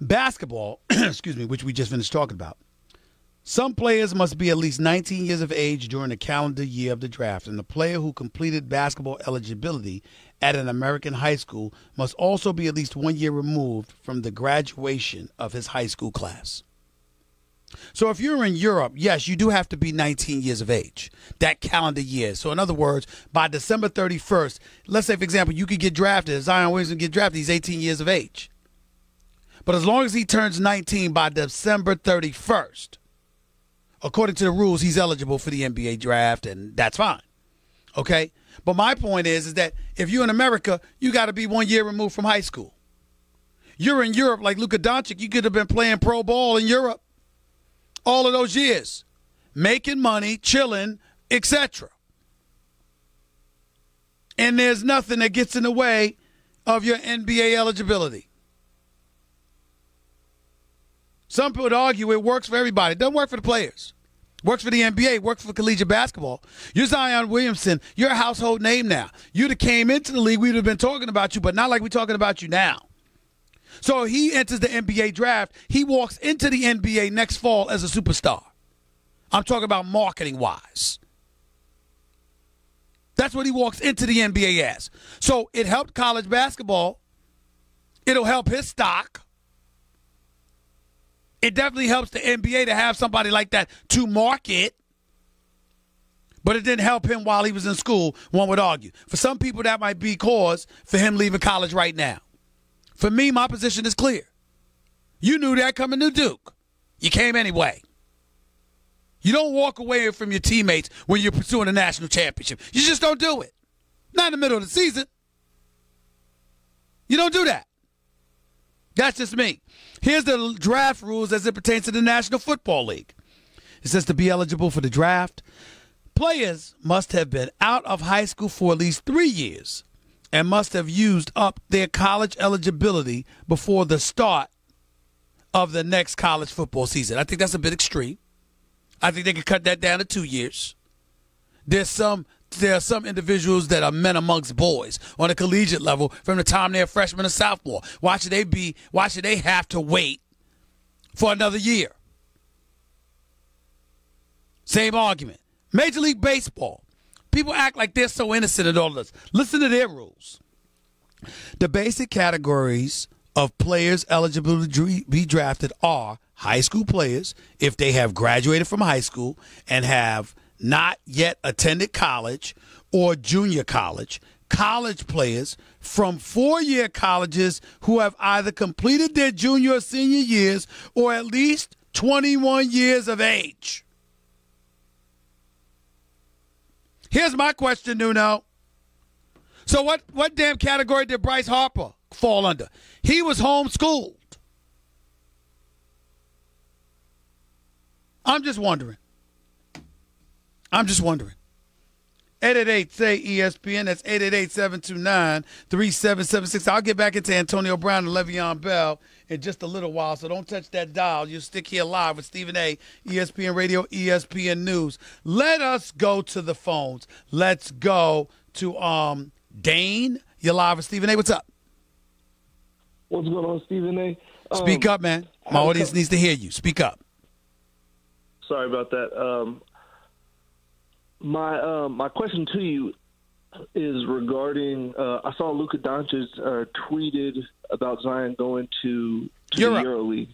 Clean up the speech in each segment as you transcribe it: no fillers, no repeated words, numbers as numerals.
basketball, excuse me, which we just finished talking about, some players must be at least 19 years of age during the calendar year of the draft, and the player who completed basketball eligibility at an American high school must also be at least 1 year removed from the graduation of his high school class. So if you're in Europe, yes, you do have to be 19 years of age, that calendar year. So in other words, by December 31st, let's say, for example, you could get drafted. Zion Williamson get drafted, he's 18 years of age. But as long as he turns 19 by December 31st, according to the rules, he's eligible for the NBA draft, and that's fine. Okay? But my point is that if you're in America, you got to be 1 year removed from high school. You're in Europe like Luka Doncic. You could have been playing pro ball in Europe all of those years, making money, chilling, etc. And there's nothing that gets in the way of your NBA eligibility. Some people would argue it works for everybody. It doesn't work for the players. It works for the NBA. It works for collegiate basketball. You're Zion Williamson. You're a household name now. You'd have came into the league, we'd have been talking about you, but not like we're talking about you now. So he enters the NBA draft. He walks into the NBA next fall as a superstar. I'm talking about marketing-wise. That's what he walks into the NBA as. So it helped college basketball. It'll help his stock. It definitely helps the NBA to have somebody like that to market. But it didn't help him while he was in school, one would argue. For some people, that might be cause for him leaving college right now. For me, my position is clear. You knew that coming to Duke. You came anyway. You don't walk away from your teammates when you're pursuing a national championship. You just don't do it. Not in the middle of the season. You don't do that. That's just me. Here's the draft rules as it pertains to the National Football League. It says to be eligible for the draft, players must have been out of high school for at least 3 years and must have used up their college eligibility before the start of the next college football season. I think that's a bit extreme. I think they could cut that down to 2 years. There are some individuals that are men amongst boys on a collegiate level from the time they're freshman or sophomore. Why should they have to wait for another year? Same argument. Major League Baseball. People act like they're so innocent in all of this. Listen to their rules. The basic categories of players eligible to be drafted are high school players, if they have graduated from high school and have not yet attended college or junior college, college players from four-year colleges who have either completed their junior or senior years or at least 21 years of age. Here's my question, Nuno. So what damn category did Bryce Harper fall under? He was homeschooled. I'm just wondering. 888-SAY-ESPN. That's 888-729-3776. I'll get back into Antonio Brown and Le'Veon Bell in just a little while, so don't touch that dial. You'll stick here live with Stephen A., ESPN Radio, ESPN News. Let us go to the phones. Let's go to Dane. You're live with Stephen A. What's up? What's going on, Stephen A? Speak up, man. My audience needs to hear you. Speak up. Sorry about that. My question to you is regarding I saw Luka Doncic tweeted about Zion going to the EuroLeague.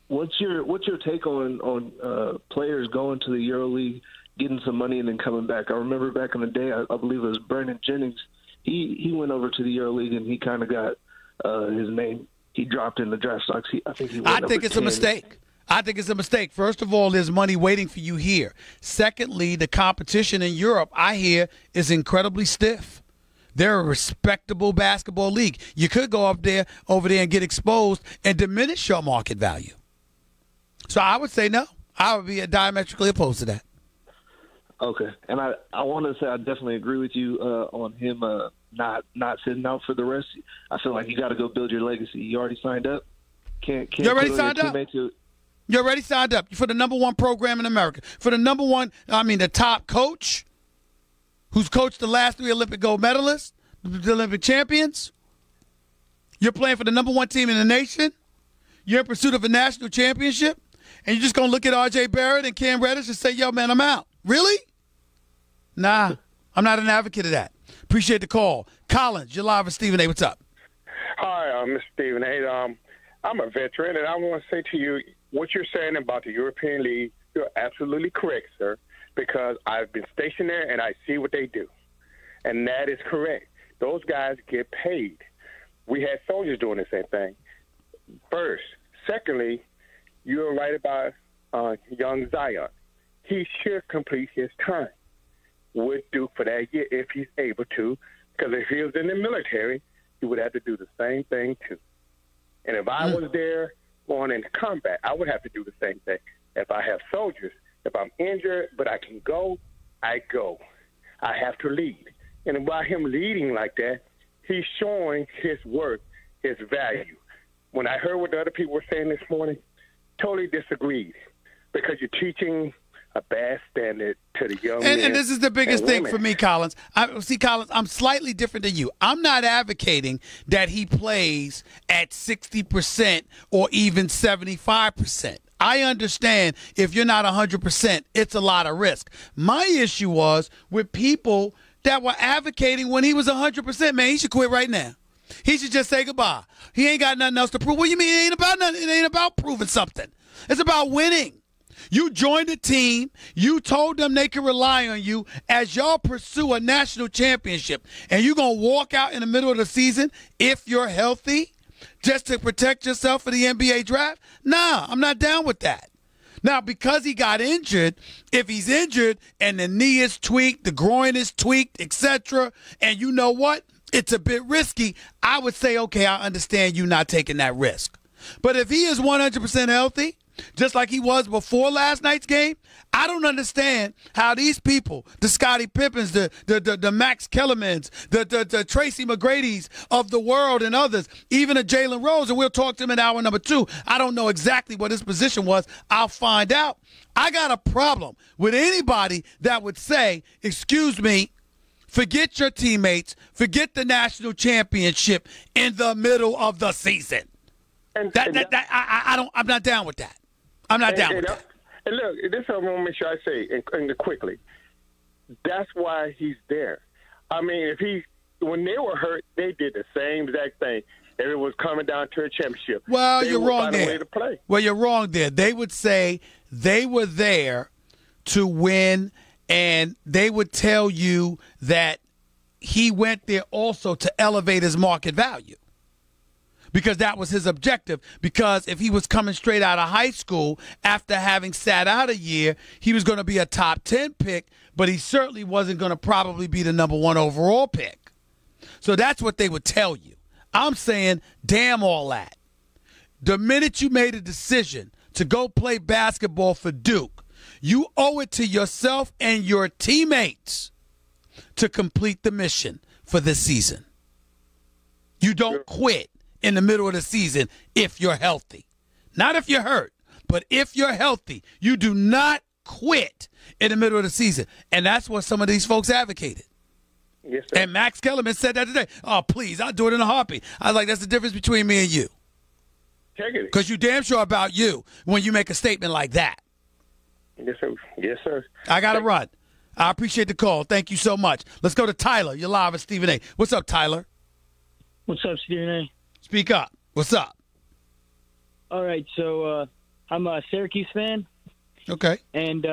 What's your take on players going to the EuroLeague, getting some money, and then coming back? I remember back in the day, I believe it was Brandon Jennings. He went over to the EuroLeague and he kind of got his name. He dropped in the draft stocks. I think it's a mistake. I think it's a mistake. First of all, there's money waiting for you here. Secondly, the competition in Europe, I hear, is incredibly stiff. They're a respectable basketball league. You could go over there and get exposed and diminish your market value. So I would say no. I would be diametrically opposed to that. Okay. And I want to say I definitely agree with you on him not sitting out for the rest. I feel like you got to go build your legacy. You already signed up. You already signed up? You already signed up for the number one program in America. For the the top coach who's coached the last 3 Olympic gold medalists, the Olympic champions. You're playing for the number one team in the nation. You're in pursuit of a national championship, and you're just going to look at R.J. Barrett and Cam Reddish and say, yo, man, I'm out. Really? Nah, I'm not an advocate of that. Appreciate the call. Collins, you're live with Stephen A. What's up? Hi, Mr. Stephen A. I'm a veteran, and I want to say to you, what you're saying about the European League, you're absolutely correct, sir, because I've been stationed there, and I see what they do. And that is correct. Those guys get paid. We had soldiers doing the same thing. First. Secondly, you're right about young Zion. He should complete his time with Duke for that year if he's able to, because if he was in the military, he would have to do the same thing too. And if I was there going into combat, I would have to do the same thing. If I have soldiers, if I'm injured but I can go, I go. I have to lead. And by him leading like that, he's showing his worth, his value. When I heard what the other people were saying this morning, totally disagreed, because you're teaching a bad standard to the young men. And this is the biggest thing for me, Collins. Collins, I'm slightly different than you. I'm not advocating that he plays at 60% or even 75%. I understand if you're not 100%, it's a lot of risk. My issue was with people that were advocating when he was 100%, man, he should quit right now. He should just say goodbye. He ain't got nothing else to prove. What do you mean it ain't about nothing? It ain't about proving something. It's about winning. You joined the team. You told them they could rely on you as y'all pursue a national championship. And you're going to walk out in the middle of the season if you're healthy just to protect yourself for the NBA draft? Nah, I'm not down with that. Now, because he got injured, if he's injured and the knee is tweaked, the groin is tweaked, etc., and you know what? It's a bit risky. I would say, okay, I understand you not taking that risk. But if he is 100% healthy, just like he was before last night's game, I don't understand how these people, the Scottie Pippens, the Max Kellermans, the Tracy McGrady's of the world and others, even a Jalen Rose, and we'll talk to him in hour number 2. I don't know exactly what his position was. I'll find out. I got a problem with anybody that would say, excuse me, forget your teammates, forget the national championship in the middle of the season. I'm not down with that. I'm not down with that. And look, this is what I want to make sure I say and quickly. That's why he's there. I mean, when they were hurt, they did the same exact thing. If it was coming down to a championship, well, you're wrong there. Way to play. Well, you're wrong there. They would say they were there to win, and they would tell you that he went there also to elevate his market value, because that was his objective. Because if he was coming straight out of high school after having sat out a year, he was going to be a top 10 pick, but he certainly wasn't going to probably be the number 1 overall pick. So that's what they would tell you. I'm saying, damn all that. The minute you made a decision to go play basketball for Duke, you owe it to yourself and your teammates to complete the mission for this season. You don't quit in the middle of the season if you're healthy. Not if you're hurt, but if you're healthy. You do not quit in the middle of the season. And that's what some of these folks advocated. Yes, sir. And Max Kellerman said that today. Oh, please, I'll do it in a heartbeat. I was like, that's the difference between me and you. Because you damn sure about you when you make a statement like that. Yes, sir. Yes, sir. I got to run. I appreciate the call. Thank you so much. Let's go to Tyler. You're live with Stephen A. What's up, Tyler? What's up, Stephen A? Speak up. What's up? All right, so I'm a Syracuse fan. Okay. And,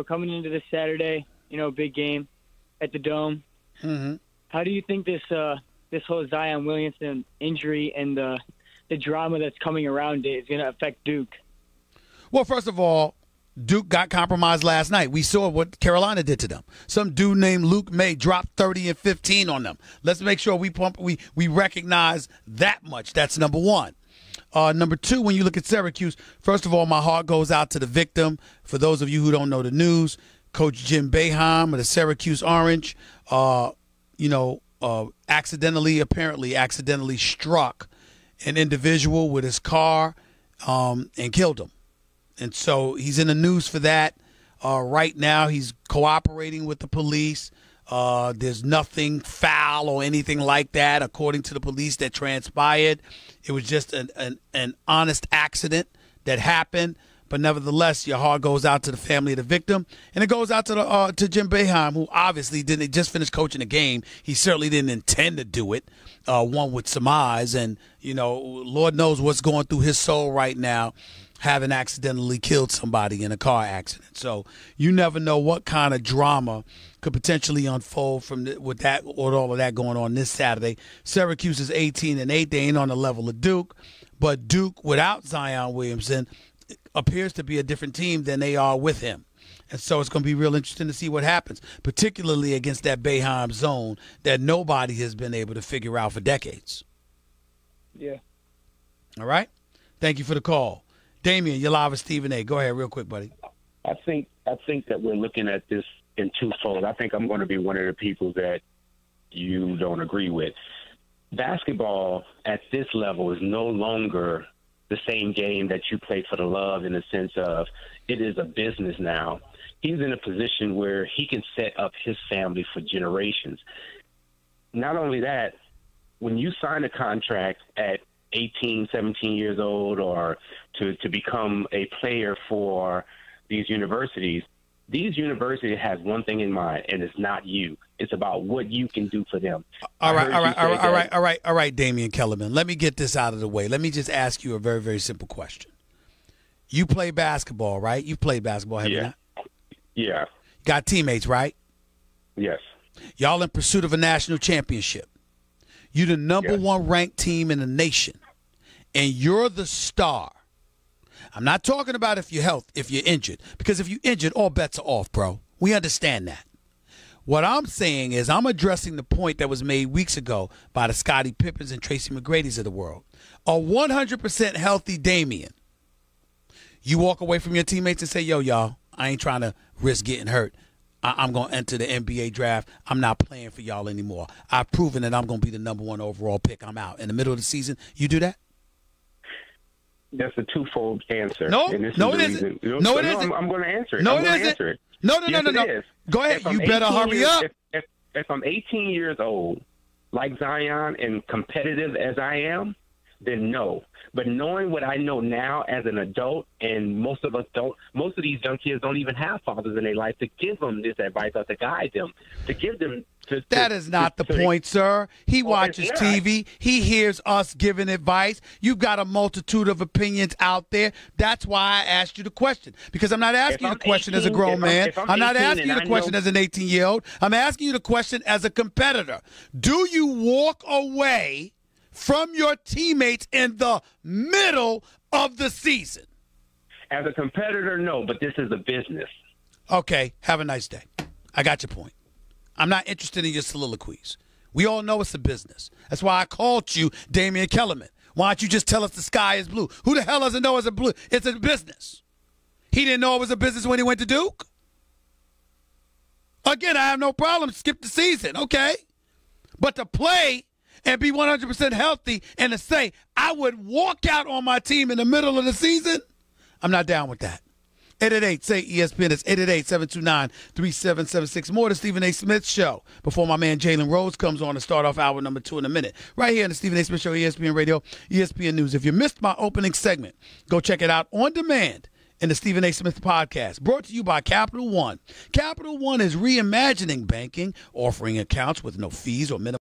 coming into this Saturday, big game at the Dome. Mm-hmm. How do you think this whole Zion Williamson injury and the drama that's coming around it is going to affect Duke? Well, first of all, Duke got compromised last night. We saw what Carolina did to them. Some dude named Luke May dropped 30 and 15 on them. Let's make sure we recognize that much. That's number one. Number two, when you look at Syracuse, first of all, my heart goes out to the victim. For those of you who don't know the news, Coach Jim Boeheim of the Syracuse Orange, accidentally struck an individual with his car and killed him. And so he's in the news for that. Right now he's cooperating with the police. There's nothing foul or anything like that, according to the police, that transpired. It was just an honest accident that happened. But nevertheless, your heart goes out to the family of the victim, and it goes out to Jim Boeheim, who obviously didn't just finish coaching the game. He certainly didn't intend to do it. One would surmise, and Lord knows what's going through his soul right now, having accidentally killed somebody in a car accident. So you never know what kind of drama could potentially unfold with all of that going on this Saturday. Syracuse is 18-8. They ain't on the level of Duke, but Duke without Zion Williamson appears to be a different team than they are with him. And so it's going to be real interesting to see what happens, particularly against that Boeheim zone that nobody has been able to figure out for decades. Yeah. All right? Thank you for the call. Damian, you're live with Stephen A. Go ahead real quick, buddy. I think that we're looking at this in twofold. I think I'm going to be one of the people that you don't agree with. Basketball at this level is no longer the same game that you play for the love, in the sense of it is a business now. He's in a position where he can set up his family for generations. Not only that, when you sign a contract at 18, 17 years old, or to become a player for these universities have one thing in mind, and it's not you. It's about what you can do for them. All right, Damian Kellerman. Let me get this out of the way. Let me just ask you a very, very simple question. You play basketball, right? You played basketball, have you not? Yeah. Got teammates, right? Yes. Y'all in pursuit of a national championship. You the number one ranked team in the nation, and you're the star. I'm not talking about if you're injured, because if you're injured, all bets are off, bro. We understand that. What I'm saying is I'm addressing the point that was made weeks ago by the Scottie Pippens and Tracy McGrady's of the world. A 100% healthy Damian. You walk away from your teammates and say, yo, y'all, I ain't trying to risk getting hurt. I'm going to enter the NBA draft. I'm not playing for y'all anymore. I've proven that I'm going to be the number one overall pick. I'm out. In the middle of the season, you do that? That's a twofold answer. No, it isn't. No, it isn't. I'm going to answer it. No, it isn't. No. Go ahead. You better hurry up. If I'm 18 years old, like Zion, and competitive as I am, then no. But knowing what I know now as an adult, and most of these young kids don't even have fathers in their life to give them this advice or to guide them, to give them. That is not the point, sir. He watches TV. He hears us giving advice. You've got a multitude of opinions out there. That's why I asked you the question. Because I'm not asking you the question as a grown man. I'm not asking you the question as an 18-year-old. I'm asking you the question as a competitor. Do you walk away from your teammates in the middle of the season? As a competitor, no, but this is a business. Okay, have a nice day. I got your point. I'm not interested in your soliloquies. We all know it's a business. That's why I called you Damian Kellerman. Why don't you just tell us the sky is blue? Who the hell doesn't know it's a blue? It's a business. He didn't know it was a business when he went to Duke. Again, I have no problem. Skip the season, okay? But to play and be 100% healthy and to say I would walk out on my team in the middle of the season, I'm not down with that. 888 say ESPN. It's 888-729-3776. More of the Stephen A. Smith Show before my man Jalen Rose comes on to start off hour number 2 in a minute. Right here on the Stephen A. Smith Show, ESPN Radio, ESPN News. If you missed my opening segment, go check it out on demand in the Stephen A. Smith Podcast, brought to you by Capital One. Capital One is reimagining banking, offering accounts with no fees or minimum